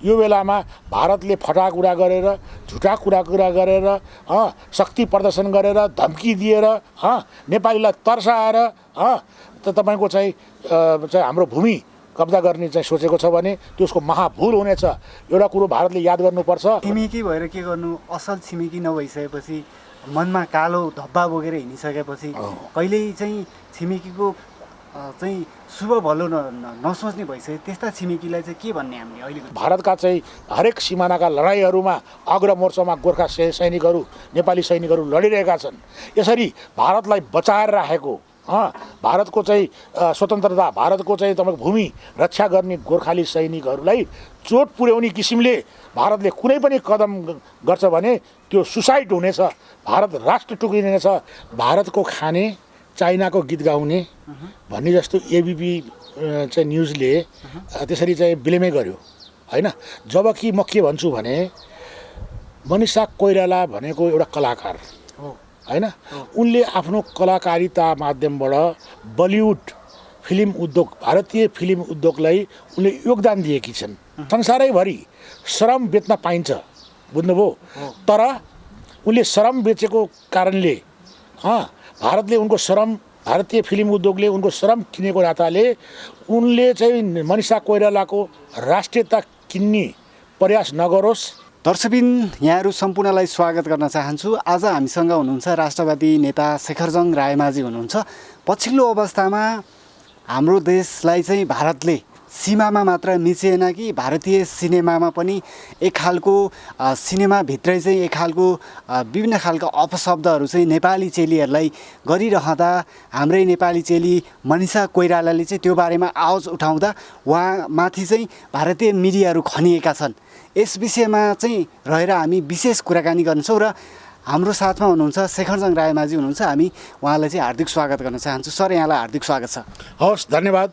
यो बेलामा भारतले फटाहा कुरा गरेर झुटा कुरा गरेर शक्ति प्रदर्शन गरेर धम्की दिएर नेपालीलाई तर्साएर तपाईँको चाहिँ हाम्रो भूमि कब्जा गर्ने चाहिँ सोचेको छ भने त्यसको महाभूल हुनेछ। एउटा कुरो भारतले याद गर्नुपर्छ, छिमेकी भएर के गर्नु, असल छिमेकी नभइसकेपछि मनमा कालो धब्बा बोकेर हिँडिसकेपछि कहिल्यै चाहिँ छिमेकीको चाहिँ शुभ भलो नसोच्ने भइसक्यो। त्यस्ता छिमेकीलाई चाहिँ के भन्ने हामीले अहिले? भारतका चाहिँ हरेक सिमानाका लडाइँहरूमा अग्रमोर्चामा गोर्खा सैनिकहरू नेपाली सैनिकहरू लडिरहेका छन्। यसरी भारतलाई बचाएर राखेको भारतको चाहिँ स्वतन्त्रता, भारतको चाहिँ तपाईँको भूमि रक्षा गर्ने गोर्खाली सैनिकहरूलाई चोट पुर्याउने किसिमले भारतले कुनै पनि कदम गर्छ भने त्यो सुसाइड हुनेछ, भारत राष्ट्र टुक्रिनेछ। भारतको खाने चाइनाको गीत गाउने भन्ने जस्तो एबिपी चाहिँ न्युजले त्यसरी चाहिँ बिलेमै गर्यो होइन। जबकि म के भन्छु भने मनिषा कोइराला भनेको एउटा कलाकार होइन, उनले आफ्नो कलाकारिता माध्यमबाट बलिउड फिल्म उद्योग, भारतीय फिल्म उद्योगलाई उनले योगदान दिएकी छन्। संसारैभरि श्रम बेच्न पाइन्छ, बुझ्नुभयो? तर उनले श्रम बेचेको कारणले भारतले उनको श्रम, भारतीय फिल्म उद्योगले उनको श्रम किनेको नाताले उनले चाहिँ मनिषा कोइरालाको राष्ट्रियता किन्ने प्रयास नगरोस्। दर्शकबिन, यहाँहरू सम्पूर्णलाई स्वागत गर्न चाहन्छु। आज हामीसँग हुनुहुन्छ राष्ट्रवादी नेता शेखरजङ रायमाझी हुनुहुन्छ। पछिल्लो अवस्थामा हाम्रो देशलाई चाहिँ भारतले सीमामा मात्र मिचेन कि भारतीय सिनेमामा पनि एक खालको सिनेमाभित्रै चाहिँ एक खालको विभिन्न खालका अपशब्दहरू चाहिँ नेपाली चेलीहरूलाई गरिरहँदा हाम्रै नेपाली चेली मनिषा कोइरालाले चाहिँ त्यो बारेमा आवाज उठाउँदा उहाँमाथि चाहिँ भारतीय मिडियाहरू खनिएका छन्। यस विषयमा चाहिँ रहेर हामी विशेष कुराकानी गर्छौँ र हाम्रो साथमा हुनुहुन्छ शेखरजङ रायमाझी हुनुहुन्छ। हामी उहाँलाई चाहिँ हार्दिक स्वागत गर्न चाहन्छु। सर, यहाँलाई हार्दिक स्वागत छ। हवस्, धन्यवाद।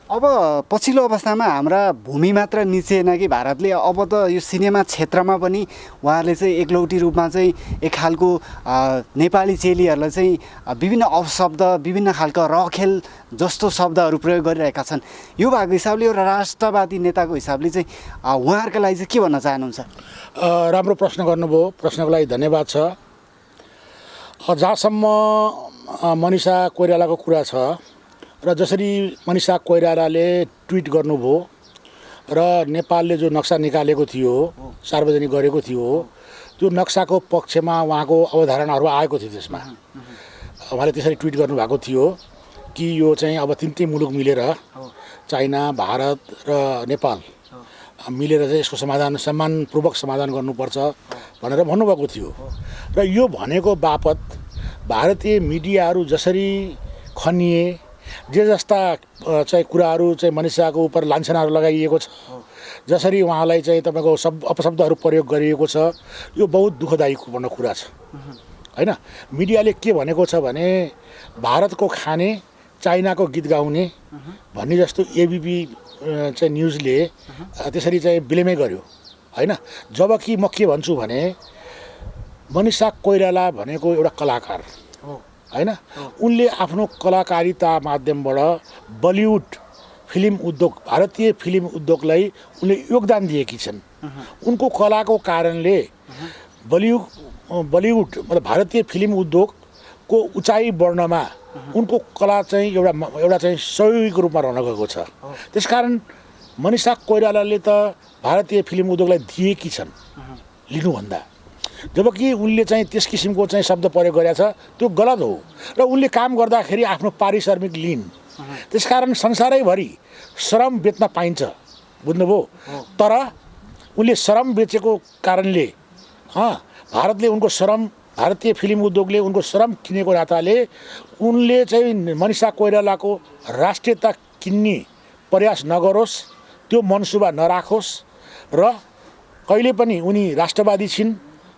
अब पछिल्लो अवस्थामा हाम्रा भूमि मात्र मिचेन कि भारतले अब त यो सिनेमा क्षेत्रमा पनि उहाँहरूले चाहिँ एकलौटी रूपमा चाहिँ एक खालको नेपाली चेलीहरूलाई चाहिँ विभिन्न अपशब्द, विभिन्न खालका रखेल जस्तो शब्दहरू प्रयोग गरिरहेका छन्। यो भएको हिसाबले एउटा राष्ट्रवादी नेताको हिसाबले चाहिँ उहाँहरूको लागि चाहिँ के भन्न चाहनुहुन्छ? राम्रो प्रश्न गर्नुभयो, प्रश्नको लागि धन्यवाद छ। जहाँसम्म मनिषा कोइरालाको कुरा छ र जसरी मनिषा कोइरालाले ट्विट गर्नुभयो र नेपालले जो नक्सा निकालेको थियो, सार्वजनिक गरेको थियो, त्यो नक्साको पक्षमा उहाँको अवधारणाहरू आएको थियो। त्यसमा उहाँले त्यसरी ट्विट गर्नुभएको थियो कि यो चाहिँ अब तिनटै मुलुक मिलेर चाइना, भारत र नेपाल मिलेर चाहिँ यसको सम्मानपूर्वक समाधान गर्नुपर्छ भनेर भन्नुभएको थियो। र यो भनेको बापत भारतीय मिडियाहरू जसरी खनिए, जे जस्ता चाहिँ कुराहरू चाहिँ मनिषाको उप लान्छनाहरू लगाइएको छ, जसरी उहाँलाई चाहिँ तपाईँको अपशब्दहरू प्रयोग गरिएको छ, यो बहुत दुःखदायीपूर्ण कुरा छ होइन। मिडियाले के भनेको छ भने भारतको खाने चाइनाको गीत गाउने भन्ने जस्तो एबिपी चाहिँ न्युजले त्यसरी चाहिँ बिलेमै गर्यो होइन। जबकि म के भन्छु भने मनिषा कोइराला भनेको एउटा कलाकार होइन, उनले आफ्नो कलाकारिता माध्यमबाट बलिउड फिल्म उद्योग, भारतीय फिल्म उद्योगलाई उनले योगदान दिएकी छन्। उनको कलाको कारणले बलिउड मतलब भारतीय फिल्म उद्योगको उचाइ बढ्नमा उनको कला चाहिँ एउटा चाहिँ सहयोगीको रूपमा रहन गएको छ। त्यसकारण मनिषा कोइरालाले त भारतीय फिल्म उद्योगलाई दिएकी छन् लिनुभन्दा, जबकि उनले चाहिँ त्यस किसिमको चाहिँ शब्द प्रयोग गरेको छ, त्यो गलत हो। र उनले काम गर्दाखेरि आफ्नो पारिश्रमिक लिन, त्यसकारण संसारैभरि श्रम बेच्न पाइन्छ, बुझ्नुभयो? तर उनले श्रम बेचेको कारणले भारतले उनको श्रम, भारतीय फिल्म उद्योगले उनको श्रम किनेको नाताले उनले चाहिँ मनिषा कोइरालाको राष्ट्रियता किन्ने प्रयास नगरोस्, त्यो मनसुबा नराखोस्। र कहिले पनि उनी राष्ट्रवादी छिन्,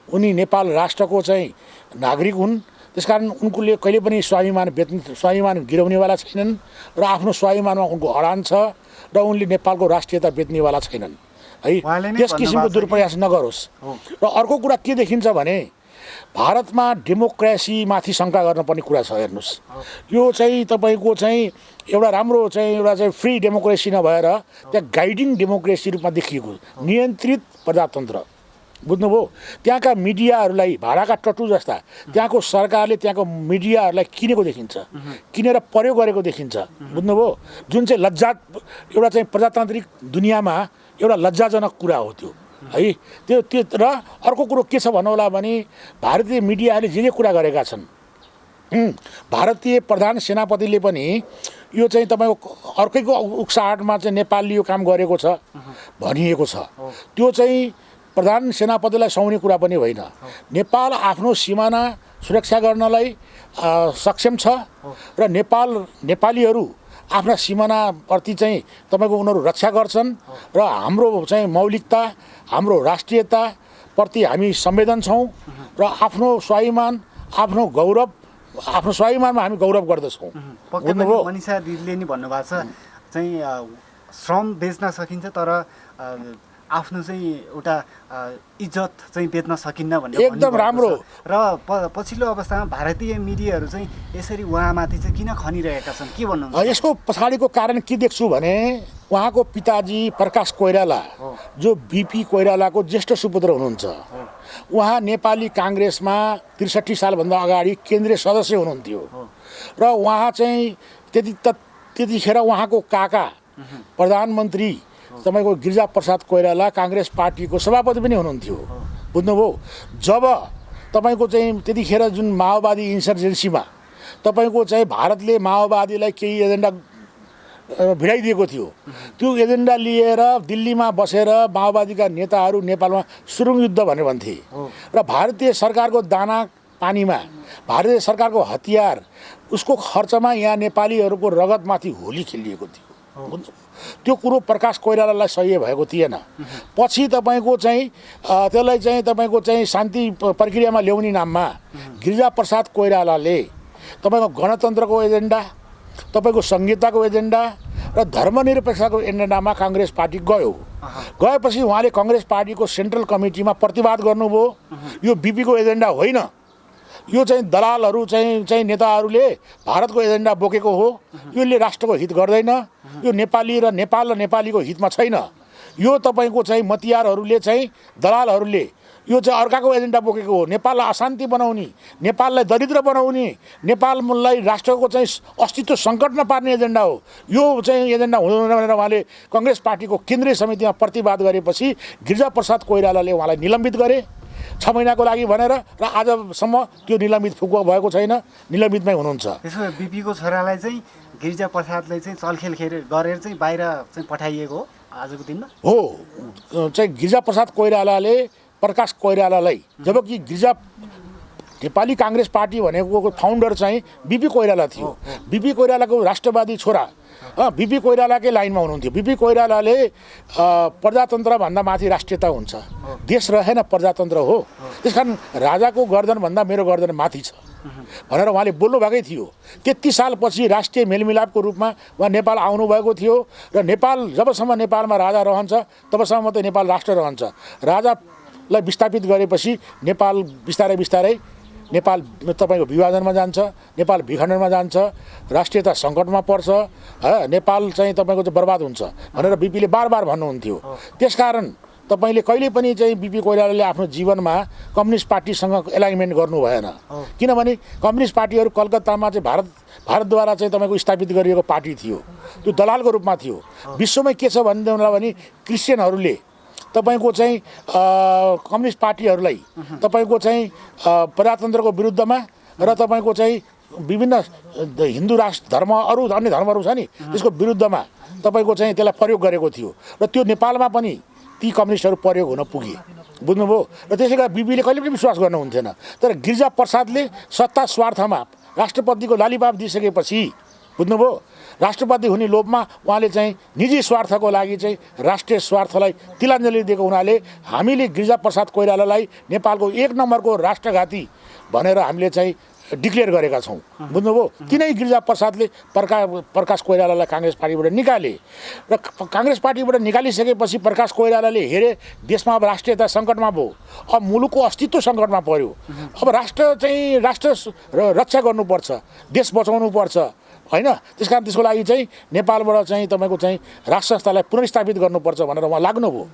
उनी नेपाल राष्ट्रको चाहिँ नागरिक हुन्। त्यसकारण उनले कहिले पनि स्वाभिमान गिराउनेवाला छैनन् र आफ्नो स्वाभिमानमा उनको अडान छ र उनले नेपालको राष्ट्रियता बेच्नेवाला छैनन् है। त्यस किसिमको दुर्प्रयास नगरोस्। र अर्को कुरा के देखिन्छ भने भारतमा डेमोक्रेसीमाथि शङ्का गर्नुपर्ने कुरा छ। हेर्नुहोस्, यो चाहिँ तपाईँको चाहिँ एउटा राम्रो चाहिँ फ्री डेमोक्रेसी नभएर त्यहाँ गाइडिङ डेमोक्रेसी रूपमा देखिएको नियन्त्रित प्रजातन्त्र, बुझ्नुभयो। त्यहाँका मिडियाहरूलाई भाडाका टट्टु जस्ता त्यहाँको सरकारले त्यहाँको मिडियाहरूलाई किनेको देखिन्छ, किनेर प्रयोग गरेको देखिन्छ, बुझ्नुभयो। जुन चाहिँ एउटा चाहिँ प्रजातान्त्रिक दुनियाँमा एउटा लज्जाजनक कुरा हो त्यो, है। त्यो र अर्को कुरो के छ भन्नु होला भने भारतीय मिडियाहरूले जे कुरा गरेका छन्, भारतीय प्रधान सेनापतिले पनि यो चाहिँ तपाईँको अर्कैको उक्साहटमा चाहिँ नेपालले यो काम गरेको छ भनिएको छ। त्यो चाहिँ प्रधान सेनापतिलाई सुहाउने कुरा पनि होइन। नेपाल आफ्नो सिमाना सुरक्षा गर्नलाई सक्षम छ र नेपालीहरू आफ्ना सिमानाप्रति चाहिँ तपाईँको उनीहरू रक्षा गर्छन् र हाम्रो चाहिँ मौलिकता, हाम्रो राष्ट्रियताप्रति हामी संवेदन छौँ र आफ्नो स्वाभिमानमा हामी गौरव गर्दछौँ। मनिषा दिदीले नि भन्नुभएको छ चाहिँ श्रम बेच्न सकिन्छ तर आफ्नो चाहिँ एउटा इज्जत चाहिँ बेच्न सकिन्न भन्ने एकदम राम्रो। र पछिल्लो अवस्थामा भारतीय मिडियाहरू चाहिँ यसरी उहाँमाथि चाहिँ किन खनिरहेका छन्, के भन्नुहुन्छ? यसको पछाडिको कारण के देख्छु भने उहाँको पिताजी प्रकाश कोइराला जो बिपी कोइरालाको ज्येष्ठ सुपुत्र हुनुहुन्छ, उहाँ नेपाली काङ्ग्रेसमा 63 सालभन्दा अगाडि केन्द्रीय सदस्य हुनुहुन्थ्यो र उहाँ चाहिँ त्यतिखेर उहाँको काका प्रधानमन्त्री तपाईँको गिरिजाप्रसाद कोइराला काङ्ग्रेस पार्टीको सभापति पनि हुनुहुन्थ्यो, बुझ्नुभयो। जब तपाईँको चाहिँ त्यतिखेर जुन माओवादी इन्सर्जेन्सीमा तपाईँको चाहिँ भारतले माओवादीलाई केही एजेन्डा भिडाइदिएको थियो, त्यो एजेन्डा लिएर दिल्लीमा बसेर माओवादीका नेताहरू नेपालमा सुरुङ युद्ध भनेर भन्थे र भारतीय सरकारको दाना पानीमा भारतीय सरकारको हतियार उसको खर्चमा यहाँ नेपालीहरूको रगतमाथि होली खेलिएको थियो। त्यो कुरो प्रकाश कोइरालालाई सही भएको थिएन। पछि तपाईँको चाहिँ त्यसलाई चाहिँ तपाईँको चाहिँ शान्ति प्रक्रियामा ल्याउने नाममा गिरिजाप्रसाद कोइरालाले तपाईँको गणतन्त्रको एजेन्डा, तपाईँको संहिताको एजेन्डा र धर्मनिरपेक्षताको एजेन्डामा काङ्ग्रेस पार्टी गएपछि उहाँले काङ्ग्रेस पार्टीको सेन्ट्रल कमिटीमा प्रतिवाद गर्नुभयो, यो बिपीको एजेन्डा होइन, यो चाहिँ दलालहरू चाहिँ नेताहरूले भारतको एजेन्डा बोकेको हो, यसले राष्ट्रको हित गर्दैन, यो नेपाल र नेपालीको हितमा छैन, यो तपाईँको चाहिँ मतियारहरूले चाहिँ दलालहरूले यो चाहिँ अर्काको एजेन्डा बोकेको हो, नेपाललाई अशान्ति बनाउने, नेपाललाई दरिद्र बनाउने, नेपाललाई राष्ट्रको चाहिँ अस्तित्व सङ्कटमा पार्ने एजेन्डा हो, यो चाहिँ एजेन्डा हुँदैन भनेर उहाँले काङ्ग्रेस पार्टीको केन्द्रीय समितिमा प्रतिवाद गरेपछि गिरिजाप्रसाद कोइरालाले उहाँलाई निलम्बित गरे 6 महिनाको लागि भनेर र आजसम्म त्यो निलम्बित भएको छैन, निलम्बितमै हुनुहुन्छ। त्यसो भए बिपीको छोरालाई चाहिँ गिरिजाप्रसादले चाहिँ चलखेल गरेर चाहिँ बाहिर चाहिँ पठाइएको हो आजको दिनमा हो। चाहिँ गिरिजाप्रसाद कोइरालाले प्रकाश कोइरालालाई, जबकि नेपाली काङ्ग्रेस पार्टी भनेको फाउन्डर चाहिँ बिपी कोइराला थियो, बिपी कोइरालाको राष्ट्रवादी छोरा बिपी कोइरालाकै लाइनमा हुनुहुन्थ्यो। बिपी कोइरालाले प्रजातन्त्रभन्दा माथि राष्ट्रियता हुन्छ, देश रहेन प्रजातन्त्र हो, त्यस कारण राजाको गर्दनभन्दा मेरो गर्दन माथि छ भनेर उहाँले बोल्नुभएकै थियो। 33 सालपछि राष्ट्रिय मेलमिलापको रूपमा उहाँ नेपाल आउनुभएको थियो र नेपाल जबसम्म नेपालमा राजा रहन्छ तबसम्म मात्रै नेपाल राष्ट्र रहन्छ। राजालाई विस्थापित गरेपछि नेपाल बिस्तारै नेपाल तपाईँको विभाजनमा जान्छ, नेपाल विखण्डनमा जान्छ, राष्ट्रियता सङ्कटमा पर्छ, नेपाल चाहिँ तपाईँको चाहिँ बर्बाद हुन्छ भनेर बिपीले बार भन्नुहुन्थ्यो। त्यसकारण तपाईँले कहिले पनि चाहिँ बिपी कोइरालाले आफ्नो जीवनमा कम्युनिस्ट पार्टीसँग एलाइनमेन्ट गर्नु भएन, किनभने कम्युनिस्ट पार्टीहरू कलकत्तामा चाहिँ भारतद्वारा चाहिँ तपाईँको स्थापित गरिएको पार्टी थियो, त्यो दलालको रूपमा थियो। विश्वमै के छ भने क्रिस्चियनहरूले तपाईँको चाहिँ कम्युनिस्ट पार्टीहरूलाई तपाईँको चाहिँ प्रजातन्त्रको विरुद्धमा र तपाईँको चाहिँ विभिन्न हिन्दू धर्म अरू अन्य धर्महरू छ नि त्यसको विरुद्धमा तपाईँको चाहिँ त्यसलाई प्रयोग गरेको थियो र त्यो नेपालमा पनि ती कम्युनिस्टहरू प्रयोग हुन पुगे, बुझ्नुभयो। र त्यसै कारण बिपीले कहिले पनि विश्वास गर्नुहुन्थेन। तर गिरिजाप्रसादले सत्ता स्वार्थमा राष्ट्रपतिको लालीपाप दिइसकेपछि, बुझ्नुभयो, राष्ट्रपति हुने लोभमा उहाँले चाहिँ निजी स्वार्थको लागि चाहिँ राष्ट्रिय स्वार्थलाई तिलाञ्जली दिएको हुनाले हामीले गिरिजाप्रसाद कोइरालालाई नेपालको 1 नम्बरको राष्ट्रघाती भनेर हामीले चाहिँ डिक्लेयर गरेका छौँ बुझ्नुभयो। तिनै गिरिजा प्रसादले प्रकाश कोइरालालाई काङ्ग्रेस पार्टीबाट निकाले र काङ्ग्रेस पार्टीबाट निकालिसकेपछि प्रकाश कोइरालाले हेरे देशमा अब राष्ट्रियता सङ्कटमा भयो, अब मुलुकको अस्तित्व सङ्कटमा पर्यो, अब राष्ट्र रक्षा गर्नुपर्छ, देश बचाउनुपर्छ होइन। त्यस कारण त्यसको लागि चाहिँ नेपालबाट चाहिँ तपाईँको चाहिँ राष्ट्र संस्थालाई पुनर्स्थापित गर्नुपर्छ भनेर उहाँ लाग्नुभयो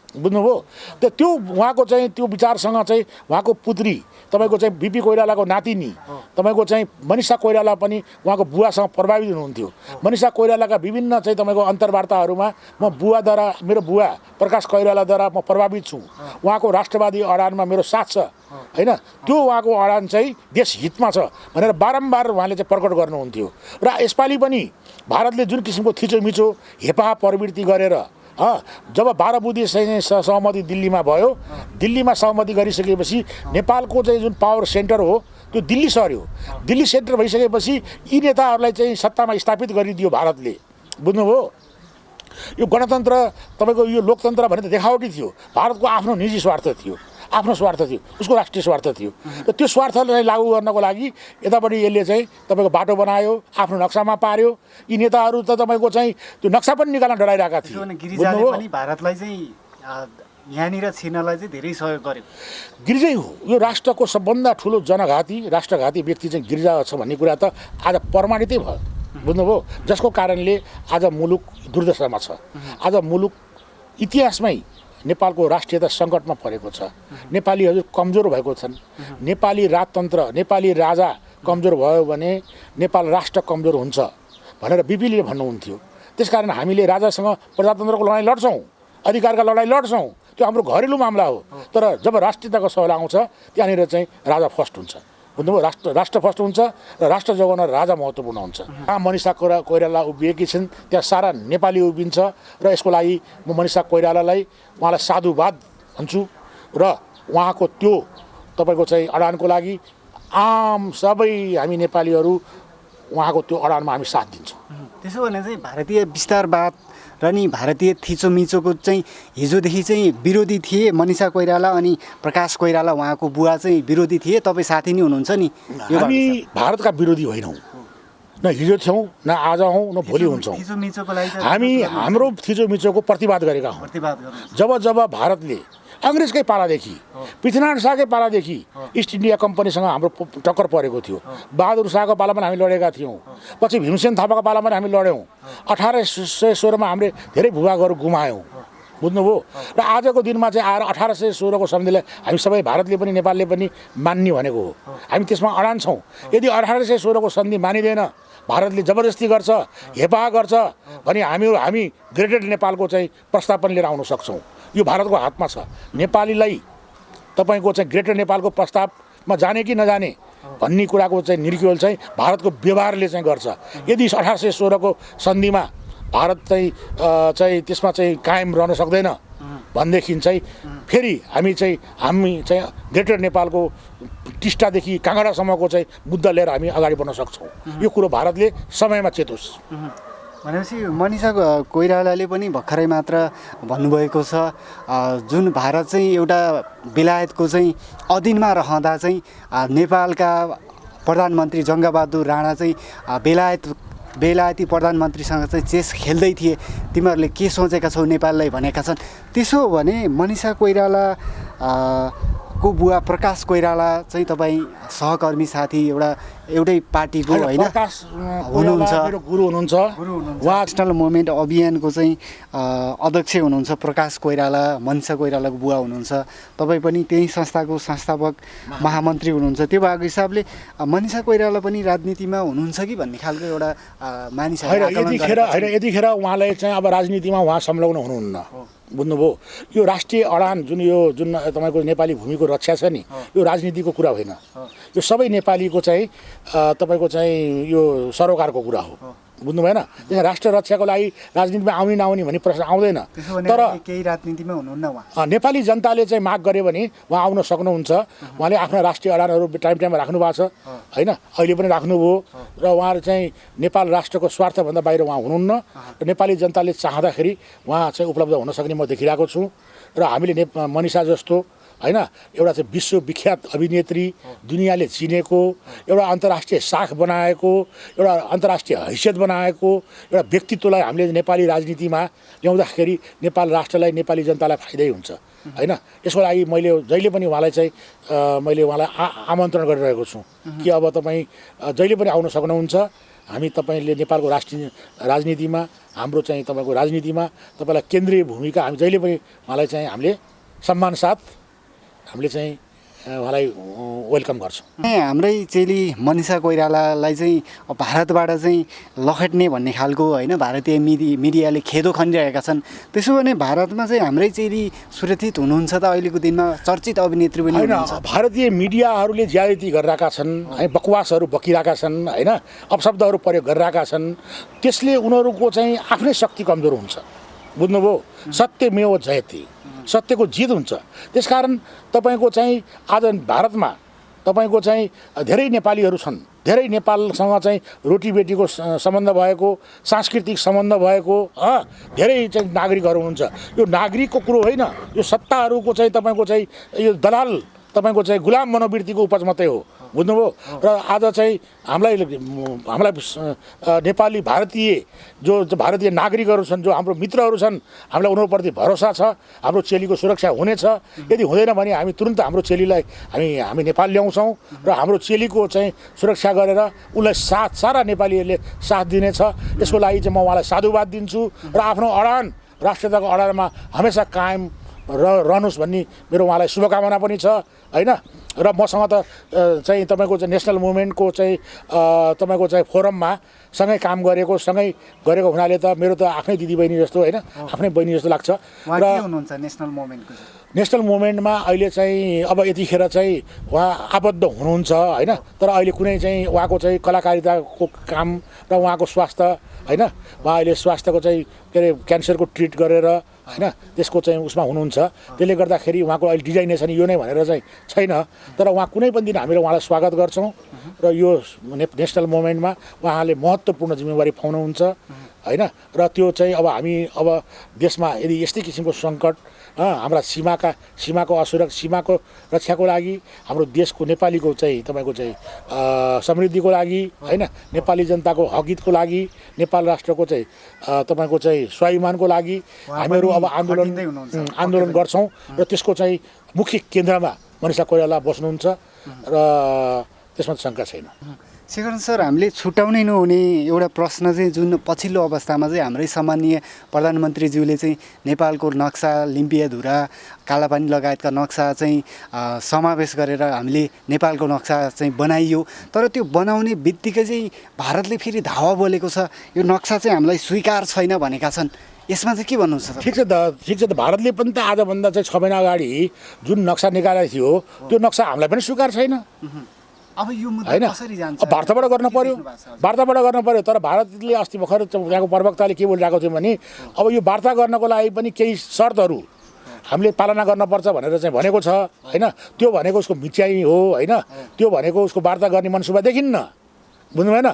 बुझ्नुभयो। त्यो उहाँको चाहिँ त्यो विचारसँग चाहिँ उहाँको पुत्री तपाईँको चाहिँ बिपी कोइरालाको नातिनी तपाईँको चाहिँ मनिषा कोइराला पनि उहाँको बुवासँग प्रभावित हुनुहुन्थ्यो। मनिषा कोइरालाका विभिन्न चाहिँ तपाईँको अन्तर्वार्ताहरूमा म बुवाद्वारा, मेरो बुवा प्रकाश कोइरालाद्वारा म प्रभावित छु, उहाँको राष्ट्रवादी अडानमा मेरो साथ छ होइन, त्यो उहाँको अडान चाहिँ देश हितमा छ भनेर बारम्बार उहाँले चाहिँ प्रकट गर्नुहुन्थ्यो। र यसपालि पनि भारतले जुन किसिमको थिचोमिचो हेपाह प्रवृत्ति गरेर जब 12 बुँदे सहमति दिल्लीमा भयो, दिल्लीमा सहमति गरिसकेपछि नेपालको चाहिँ जुन पावर सेन्टर हो त्यो दिल्ली सर्यो। दिल्ली सेन्टर भइसकेपछि यी नेताहरूलाई चाहिँ सत्तामा स्थापित गरिदियो भारतले बुझ्नुभयो। यो गणतन्त्र तपाईँको यो लोकतन्त्र भने त देखावटी थियो, भारतको आफ्नो निजी स्वार्थ थियो, आफ्नो स्वार्थ थियो, उसको राष्ट्रिय स्वार्थ थियो। र त्यो स्वार्थलाई लागू गर्नको लागि यतापट्टि यसले चाहिँ तपाईँको बाटो बनायो, आफ्नो नक्सामा पार्यो। यी नेताहरू त तपाईँको चाहिँ त्यो नक्सा पनि निकाल्न डराइरहेका थिए। गिरिजाले पनि भारतलाई चाहिँ यहाँनिर छिर्नलाई चाहिँ धेरै सहयोग गर्यो। गिरिजै हो यो राष्ट्रको सबभन्दा ठुलो जनघाती राष्ट्रघाती व्यक्ति चाहिँ गिरिजा छ भन्ने कुरा त आज प्रमाणितै भयो बुझ्नुभयो। जसको कारणले आज मुलुक दुर्दशामा छ, आज मुलुक इतिहासमै नेपालको राष्ट्रियता सङ्कटमा परेको छ। नेपालीहरू कमजोर भएको छन्, नेपाली राजतन्त्र नेपाली राजा कमजोर भयो भने नेपाल राष्ट्र कमजोर हुन्छ भनेर बिपीले भन्नुहुन्थ्यो। त्यसकारण हामीले राजासँग प्रजातन्त्रको लडाइँ लड्छौँ, अधिकारका लडाइँ लड्छौँ, त्यो हाम्रो घरेलु मामला हो। तर जब राष्ट्रियताको सवाल आउँछ त्यहाँनिर चाहिँ राजा फर्स्ट हुन्छ बुझ्नुभयो। राष्ट्र फर्स्ट हुन्छ र राष्ट्र जोगाउन राजा महत्त्वपूर्ण हुन्छ। मनिषा कोइराला उभिएकी छिन्, त्यहाँ सारा नेपाली उभिन्छ र यसको लागि म मनिषा कोइरालालाई उहाँलाई साधुवाद भन्छु र उहाँको त्यो तपाईँको चाहिँ अडानको लागि आम सबै हामी नेपालीहरू उहाँको त्यो अडानमा हामी साथ दिन्छौँ। त्यसो भने चाहिँ भारतीय विस्तारवाद र नि भारतीय थिचोमिचोको चाहिँ हिजोदेखि चाहिँ विरोधी थिए मनिषा कोइराला अनि प्रकाश कोइराला उहाँको बुवा चाहिँ विरोधी थिए, तपाईँ साथी नै हुनुहुन्छ नि। हामी भारतका विरोधी होइनौँ, न हिजो थियौँ न आज हौँ न भोलि हुन्छौँ। हामी हाम्रो थिचोमिचोको प्रतिवाद गरेका हौँ। जब भारतले अङ्ग्रेजकै पालादेखि पृथ्वीनारायण शाहकै पालादेखि इस्ट इन्डिया कम्पनीसँग हाम्रो टक्कर परेको थियो, बहादुर शाहको पालामा हामी लडेका थियौँ, पछि भीमसेन थापाको पालामा हामी लड्यौँ, 1816 हामीले धेरै भूभागहरू गुमायौँ बुझ्नुभयो। र आजको दिनमा चाहिँ आएर 1816 को सन्धिलाई हामी सबै भारतले पनि नेपालले पनि मान्ने भनेको हो, हामी त्यसमा अडान छौँ। यदि 1816 को सन्धि मानिँदैन, भारतले जबरजस्ती गर्छ, हेपाह गर्छ भने हामी ग्रेटेड नेपालको चाहिँ प्रस्ताव पनि लिएर आउन सक्छौँ। यो भारतको हातमा छ। नेपालीलाई तपाईँको चाहिँ ग्रेटर नेपालको प्रस्तावमा जाने कि नजाने भन्ने कुराको चाहिँ निर्क्युल चाहिँ भारतको व्यवहारले चाहिँ गर्छ। यदि 1816 को सन्धिमा भारत चाहिँ त्यसमा चाहिँ कायम रहन सक्दैन भनेदेखि चाहिँ फेरि हामी चाहिँ ग्रेटर नेपालको टिस्टादेखि काँगडासम्मको चाहिँ मुद्दा लिएर हामी अगाडि बढ्न सक्छौँ। यो कुरो भारतले समयमा चेतोस्। भनेपछि मनिषा कोइरालाले पनि भर्खरै मात्र भन्नुभएको छ जुन भारत चाहिँ एउटा बेलायतको चाहिँ अधीनमा रहँदा चाहिँ नेपालका प्रधानमन्त्री जङ्गबहादुर राणा चाहिँ बेलायती प्रधानमन्त्रीसँग चाहिँ चेस खेल्दै थिए, तिमीहरूले के सोचेका छौ नेपाललाई भनेका छन्। त्यसो भने मनिषा कोइराला को बुवा प्रकाश कोइराला चाहिँ तपाईँ सहकर्मी साथी एउटै पार्टीको होइन हुनुहुन्छ, गुरु हुनुहुन्छ, उहाँ नेसनल मुभमेन्ट अभियानको चाहिँ अध्यक्ष हुनुहुन्छ। प्रकाश कोइराला मनिषा कोइरालाको बुवा हुनुहुन्छ, तपाईँ पनि त्यही संस्थाको संस्थापक महामन्त्री हुनुहुन्छ। त्यो भएको हिसाबले मनिषा कोइराला पनि राजनीतिमा हुनुहुन्छ कि भन्ने खालको एउटा मानिस यतिखेर उहाँलाई चाहिँ अब राजनीतिमा उहाँ संलग्न हुनुहुन्न बुझ्नुभयो। यो राष्ट्रिय अडान जुन तपाईँको नेपाली भूमिको रक्षा छ नि, यो राजनीतिको कुरा होइन, यो सबै नेपालीको चाहिँ तपाईँको चाहिँ यो सरोकारको कुरा हो बुझ्नु भएन। त्यहाँ राष्ट्र रक्षाको लागि राजनीतिमा आउने नआउने भन्ने प्रश्न आउँदैन। तर केही राजनीतिमा हुनुहुन्न उहाँ। नेपाली जनताले चाहिँ माग गरे भने उहाँ आउन सक्नुहुन्छ। उहाँले आफ्ना राष्ट्रिय अडानहरू टाइममा राख्नु भएको छ होइन, अहिले पनि राख्नुभयो र उहाँहरू चाहिँ नेपाल राष्ट्रको स्वार्थभन्दा बाहिर उहाँ हुनुहुन्न र नेपाली जनताले चाहँदाखेरि उहाँ चाहिँ उपलब्ध हुन सक्ने म देखिरहेको छु। र हामीले मनिषा जस्तो होइन एउटा चाहिँ विश्वविख्यात अभिनेत्री दुनियाँले चिनेको एउटा अन्तर्राष्ट्रिय साख बनाएको एउटा अन्तर्राष्ट्रिय हैसियत बनाएको एउटा व्यक्तित्वलाई हामीले नेपाली राजनीतिमा ल्याउँदाखेरि नेपाल राष्ट्रलाई नेपाली जनतालाई फाइदै हुन्छ होइन। यसको लागि मैले जहिले पनि उहाँलाई चाहिँ मैले उहाँलाई आमन्त्रण गरिरहेको छु कि अब तपाईँ जहिले पनि आउन सक्नुहुन्छ। हामी तपाईँले नेपालको राजनीतिमा हाम्रो चाहिँ तपाईँको राजनीतिमा तपाईँलाई केन्द्रीय भूमिका हामी जहिले पनि उहाँलाई चाहिँ हामीले सम्मान साथ हामीले चाहिँ उहाँलाई वेलकम गर्छौँ। हाम्रै चेली मनिषा कोइरालालाई चाहिँ भारतबाट चाहिँ लखेट्ने भन्ने खालको होइन भारतीय मिडियाले खेदो खनिरहेका छन्। त्यसो भने भारतमा चाहिँ हाम्रै चेली सुरक्षित हुनुहुन्छ त? अहिलेको दिनमा चर्चित अभिनेत्री पनि होइन, हुनुहुन्छ। भारतीय मिडियाहरूले ज्यादती गरिरहेका छन् है, बकवासहरू बकिरहेका छन् होइन, अपशब्दहरू प्रयोग गरिरहेका छन्। त्यसले उनीहरूको चाहिँ आफ्नै शक्ति कमजोर हुन्छ। बुझ्नुभयो? सत्यमेव जयते, सत्यको जित हुन्छ। त्यसकारण तपाईँको चाहिँ आज भारतमा तपाईँको चाहिँ धेरै नेपालीहरू छन्, धेरै नेपालसँग चाहिँ रोटीबेटीको सम्बन्ध भएको, सांस्कृतिक सम्बन्ध भएको धेरै चाहिँ नागरिकहरू हुनुहुन्छ। यो नागरिकको कुरो होइन, यो सत्ताहरूको चाहिँ तपाईँको चाहिँ यो दलाल तपाईँको चाहिँ गुलाम मनोवृत्तिको उपज मात्रै हो। बुझ्नुभयो? र आज चाहिँ हामीलाई नेपाली भारतीय जो भारतीय नागरिकहरू छन्, जो हाम्रो मित्रहरू छन्, हामीलाई उनीहरूप्रति भरोसा छ। हाम्रो चेलीको सुरक्षा हुनेछ। यदि हुँदैन भने हामी तुरुन्त हाम्रो चेलीलाई हामी नेपाल ल्याउँछौँ र हाम्रो चेलीको चाहिँ सुरक्षा गरेर उसलाई सारा नेपालीहरूले साथ दिनेछ। यसको लागि चाहिँ म उहाँलाई साधुवाद दिन्छु र आफ्नो अडान राष्ट्रियताको अडानमा हमेसा कायम रहनुहोस् भन्ने मेरो उहाँलाई शुभकामना पनि छ होइन। र मसँग त चाहिँ तपाईँको चाहिँ नेसनल मुभमेन्टको चाहिँ तपाईँको चाहिँ फोरममा सँगै काम गरेको हुनाले त मेरो त आफ्नै दिदीबहिनी जस्तो होइन, आफ्नै बहिनी जस्तो लाग्छ। र हुनुहुन्छ नेसनल मुभमेन्टको नेसनल मुभमेन्टमा अहिले चाहिँ अब यतिखेर चाहिँ उहाँ आबद्ध हुनुहुन्छ होइन। तर अहिले कुनै चाहिँ उहाँको चाहिँ कलाकारिताको काम र उहाँको स्वास्थ्य होइन, उहाँ अहिले स्वास्थ्यको चाहिँ के अरे क्यान्सरको ट्रिट गरेर होइन त्यसको चाहिँ उसमा हुनुहुन्छ। त्यसले गर्दाखेरि उहाँको अहिले डिजाइनेसन यो नै भनेर चाहिँ छैन। तर उहाँ कुनै पनि दिन हामीले उहाँलाई स्वागत गर्छौँ र यो नेसनल मुभमेन्टमा उहाँले महत्त्वपूर्ण जिम्मेवारी पाउनुहुन्छ होइन। र त्यो चाहिँ अब हामी अब देशमा यदि यस्तै किसिमको सङ्कट हाम्रा सीमाको सीमाको रक्षाको लागि, हाम्रो देशको नेपालीको चाहिँ तपाईँको चाहिँ समृद्धिको लागि होइन, नेपाली जनताको हकहितको लागि, नेपाल राष्ट्रको चाहिँ तपाईँको चाहिँ स्वाभिमानको लागि हामीहरू अब आन्दोलन गर्छौँ। र त्यसको चाहिँ मुख्य केन्द्रमा मनिषा कोइराला बस्नुहुन्छ र त्यसमा शङ्का छैन। शेखर सर, हामीले छुट्याउनै नहुने एउटा प्रश्न चाहिँ जुन पछिल्लो अवस्थामा चाहिँ हाम्रै सम्मानीय प्रधानमन्त्रीज्यूले चाहिँ नेपालको नक्सा, लिम्पियाधुरा, कालापानी लगायतका नक्सा चाहिँ समावेश गरेर हामीले नेपालको नक्सा चाहिँ बनाइयो। तर त्यो बनाउने बित्तिकै चाहिँ भारतले फेरि धावा बोलेको छ, यो नक्सा चाहिँ हामीलाई स्वीकार छैन भनेका छन्। यसमा चाहिँ के भन्नुहुन्छ? ठिक छ त भारतले पनि त आजभन्दा चाहिँ 6 महिना अगाडि जुन नक्सा निकालेको थियो त्यो नक्सा हामीलाई पनि स्वीकार छैन। अब यो मुद्दा कसरी जान्छ? वार्ताबाट गर्न पर्यो। तर भारतले अस्ति भर्खर त्यहाँको प्रवक्ताले के बोलिरहेको थियो भने अब यो वार्ता गर्नको लागि पनि केही शर्तहरू हामीले पालना गर्नुपर्छ भनेर चाहिँ भनेको छ होइन। त्यो भनेको उसको मिच्याइ हो होइन, त्यो भनेको उसको वार्ता गर्ने मनसुबा देखिन्न। बुझ्नु भएन?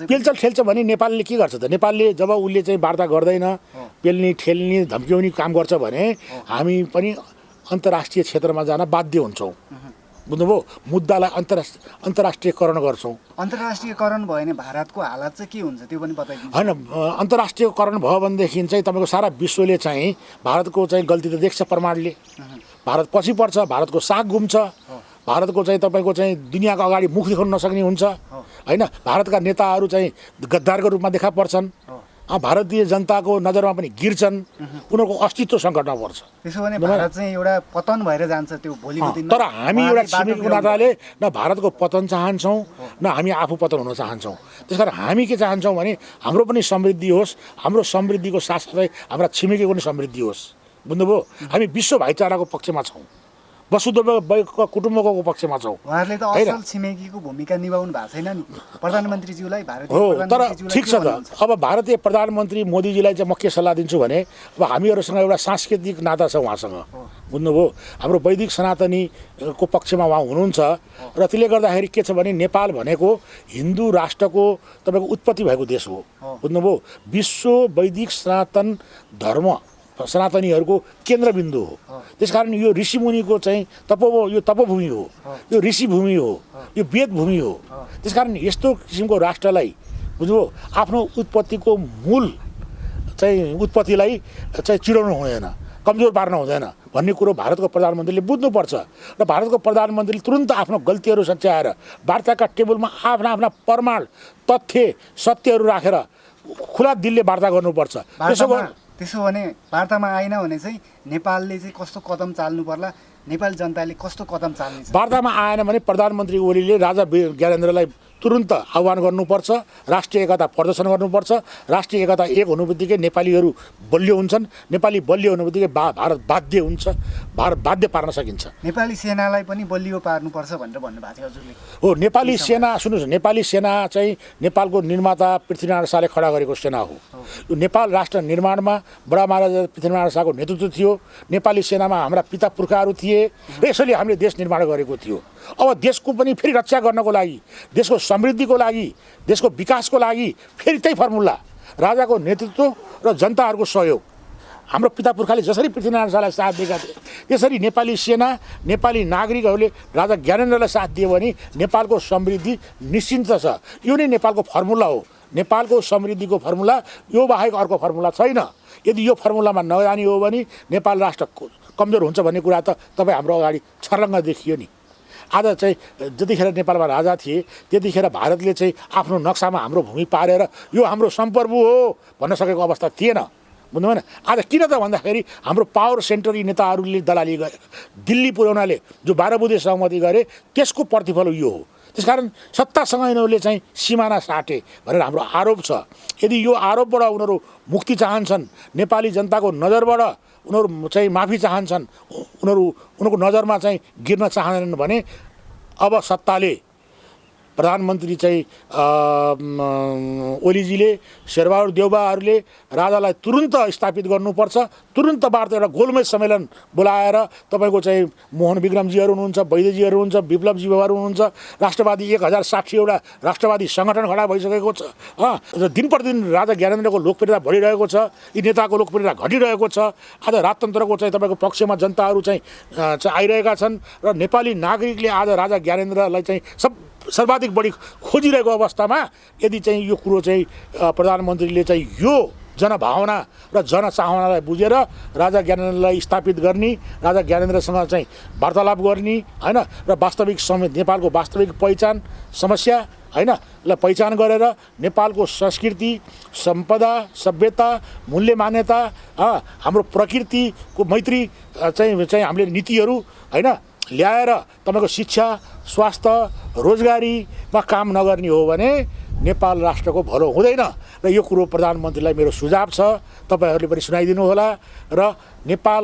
पेल्चल ठेल्छ भने नेपालले के गर्छ त? नेपालले जब उसले चाहिँ वार्ता गर्दैन, पेल्ने ठेल्ने धम्क्याउने काम गर्छ भने हामी पनि अन्तर्राष्ट्रिय क्षेत्रमा जान बाध्य हुन्छौँ। बुझ्नुभयो? मुद्दालाई अन्तर्राष्ट्रियकरण गर्छौँ। अन्तर्राष्ट्रियकरण भयो भने भारतको हालत चाहिँ के हुन्छ त्यो पनि बताइदिनु। होइन, अन्तर्राष्ट्रियकरण भयो भनेदेखि चाहिँ तपाईँको सारा विश्वले चाहिँ भारतको चाहिँ गल्ती त देख्छ प्रमाणले। भारत पछि पर्छ, भारतको साख गुम्छ, भारतको चाहिँ तपाईँको चाहिँ दुनियाँको अगाडि मुख देखाउन नसक्ने हुन्छ होइन। भारतका नेताहरू चाहिँ गद्दारको रूपमा देखा पर्छन्, भारतीय जनताको नजरमा पनि गिर्छन्, उनीहरूको अस्तित्व सङ्कटमा पर्छ। त्यसो भने भारत चाहिँ एउटा पतन भएर जान्छ त्यो भोलिको दिनमा। तर हामी एउटा छिमेकीको नाताले न भारतको पतन चाहन्छौँ न हामी आफू पतन हुन चाहन्छौँ। त्यसकारण हामी के चाहन्छौँ भने हाम्रो पनि समृद्धि होस्, हाम्रो समृद्धिको साथसाथै हाम्रा छिमेकीको पनि समृद्धि होस्। बुझ्नुभयो? हामी विश्व भाइचाराको पक्षमा छौँ, वसुधैव कुटुम्बको पक्षमा छौँ। उहाँहरूले त असल छिमेकीको भूमिका निभाउनु भएको छैन नि प्रधानमन्त्रीज्यूलाई। हो, तर ठिक छ त। अब भारतीय प्रधानमन्त्री मोदीजीलाई चाहिँ म के सल्लाह दिन्छु भने अब हामीहरूसँग एउटा सांस्कृतिक नाता छ उहाँसँग। बुझ्नुभयो? हाम्रो वैदिक सनातनीको पक्षमा उहाँ हुनुहुन्छ र त्यसले गर्दाखेरि के छ भने नेपाल भनेको हिन्दू राष्ट्रको तपाईँको उत्पत्ति भएको देश हो। बुझ्नुभयो? विश्व वैदिक सनातन धर्म सनातनीहरूको केन्द्रबिन्दु हो। त्यसकारण यो ऋषिमुनिको चाहिँ यो तपोभूमि हो, यो ऋषिभूमि हो, यो वेदभूमि हो। त्यसकारण यस्तो किसिमको राष्ट्रलाई बुझ्नुभयो आफ्नो उत्पत्तिको मूल चाहिँ उत्पत्तिलाई चाहिँ चिडाउनु हुँदैन, कमजोर पार्न हुँदैन भन्ने कुरो भारतको प्रधानमन्त्रीले बुझ्नुपर्छ। र भारतको प्रधानमन्त्रीले तुरुन्त आफ्नो गल्तीहरू सच्याएर वार्ताका टेबलमा आफ्ना आफ्ना प्रमाण तथ्य सत्यहरू राखेर खुला दिलले वार्ता गर्नुपर्छ। त्यसो भने वार्तामा आएन भने चाहिँ नेपालले चाहिँ कस्तो कदम चाल्नु पर्ला, नेपाली जनताले कस्तो कदम चाल्ने? वार्तामा आएन भने प्रधानमन्त्री ओलीले राजा ज्ञानेन्द्रलाई तुरुन्त आह्वान गर्नुपर्छ, राष्ट्रिय एकता प्रदर्शन गर्नुपर्छ। राष्ट्रिय एकता एक हुनु बित्तिकै नेपालीहरू बलियो हुन्छन्, नेपाली बलियो हुनु बित्तिकै भारत बाध्य हुन्छ, भारत बाध्य पार्न सकिन्छ। नेपाली सेनालाई पनि बलियो पार्नुपर्छ भनेर भन्नुभएको थियो हजुरले। हो, नेपाली सेना सुन्नुहोस्, नेपाली सेना चाहिँ नेपालको निर्माता पृथ्वीनारायण शाहले खडा गरेको सेना हो। यो नेपाल राष्ट्र निर्माणमा बडा महाराजा पृथ्वीनारायण शाहको नेतृत्व थियो। नेपाली सेनामा हाम्रा पिता पुर्खाहरू थिए र यसैले हामीले देश निर्माण गरेको थियो। अब देशको पनि फेरि रक्षा गर्नको लागि, देशको समृद्धिको लागि, देशको विकासको लागि फेरि त्यही फर्मुला राजाको नेतृत्व र जनताहरूको सहयोग। हाम्रो पिता पुर्खाले जसरी पृथ्वीनारायण शाहलाई साथ दिएका थिए त्यसरी नेपाली सेना, नेपाली नागरिकहरूले राजा ज्ञानेन्द्रलाई साथ दियो भने नेपालको समृद्धि निश्चिन्त छ। यो नै नेपालको फर्मुला हो। नेपालको समृद्धिको फर्मुला यो बाहेक अर्को फर्मुला छैन। यदि यो फर्मुलामा नजाने हो भने नेपाल राष्ट्र कमजोर हुन्छ भन्ने कुरा त तपाईँ हाम्रो अगाडि छर्लङ्ग देखियो नि। आज चाहिँ जतिखेर नेपालमा राजा थिए त्यतिखेर भारतले चाहिँ आफ्नो नक्सामा हाम्रो भूमि पारेर यो हाम्रो सम्प्रभु हो भन्न सकेको अवस्था थिएन, बुझ्नु भएन। आज किन त भन्दाखेरि हाम्रो पावर सेन्टर यी नेताहरूले दलाली गरे, दिल्ली पुर्याउनाले जो 12 बुँदे सहमति गरे त्यसको प्रतिफल यो हो। त्यसकारण सत्तासँग यिनीहरूले चाहिँ सिमाना साटे भनेर हाम्रो आरोप छ। यदि यो आरोपबाट उनीहरू मुक्ति चाहन्छन्, नेपाली जनताको नजरबाट उनीहरू चाहिँ माफी चाहन्छन्, उनीहरूको नजरमा चाहिँ गिर्न चाहँदैनन् भने अब सत्ताले प्रधानमन्त्री चाहिँ ओलीजीले, शेरबहादुर देउवाहरूले राजालाई तुरुन्त स्थापित गर्नुपर्छ। तुरुन्त वार्ता एउटा गोलमेज सम्मेलन बोलाएर तपाईँको चाहिँ मोहन विक्रमजीहरू हुनुहुन्छ, वैद्यजीहरू हुनुहुन्छ, विप्लवजीहरू हुनुहुन्छ, राष्ट्रवादी 1060 एउटा राष्ट्रवादी सङ्गठन खडा भइसकेको छ। र दिन प्रतिदिन राजा ज्ञानेन्द्रको लोकप्रियता बढिरहेको छ, यी नेताको लोकप्रियता घटिरहेको छ। आज राजतन्त्रको चाहिँ तपाईँको पक्षमा जनताहरू चाहिँ आइरहेका छन् र नेपाली नागरिकले आज राजा ज्ञानेन्द्रलाई चाहिँ सर्वाधिक बढी खोजिरहेको अवस्थामा यदि चाहिँ यो कुरो चाहिँ प्रधानमन्त्रीले चाहिँ यो जनभावना र जनचाहनालाई बुझेर राजा ज्ञानेन्द्रलाई स्थापित गर्ने, राजा ज्ञानेन्द्रसँग चाहिँ वार्तालाप गर्ने होइन, र वास्तविक नेपालको वास्तविक पहिचान समस्या होइन ल पहिचान गरेर नेपालको संस्कृति, सम्पदा, सभ्यता, मूल्य मान्यता, हाम्रो प्रकृतिको मैत्री चाहिँ हामीले नीतिहरू होइन ल्याएर तपाईँको शिक्षा, स्वास्थ्य, रोजगारीमा काम नगर्ने हो भने नेपाल राष्ट्रको भलो हुँदैन। र यो कुरो प्रधानमन्त्रीलाई मेरो सुझाव छ, तपाईँहरूले पनि सुनाइदिनु होला। र नेपाल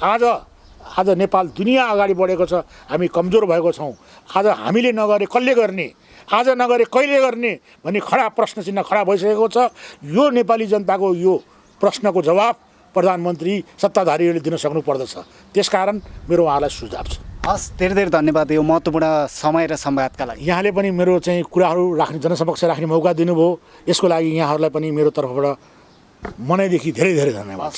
आज नेपाल दुनियाँ अगाडि बढेको छ, हामी कमजोर भएको छौँ। आज हामीले नगरे कसले गर्ने, आज नगरे कहिले गर्ने भन्ने खडा प्रश्न चिन्ह खडा भइसकेको छ। यो नेपाली जनताको यो प्रश्नको जवाब प्रधानमन्त्री सत्ताधारीहरूले दिन सक्नु पर्दछ। त्यसकारण मेरो उहाँलाई सुझाव छ। हस्, धेरै धेरै धन्यवाद यो महत्त्वपूर्ण समय र संवादका लागि। यहाँले पनि मेरो चाहिँ कुराहरू राख्ने, जनसमक्ष राख्ने मौका दिनुभयो, यसको लागि यहाँहरूलाई पनि मेरो तर्फबाट मनैदेखि धेरै धेरै धन्यवाद।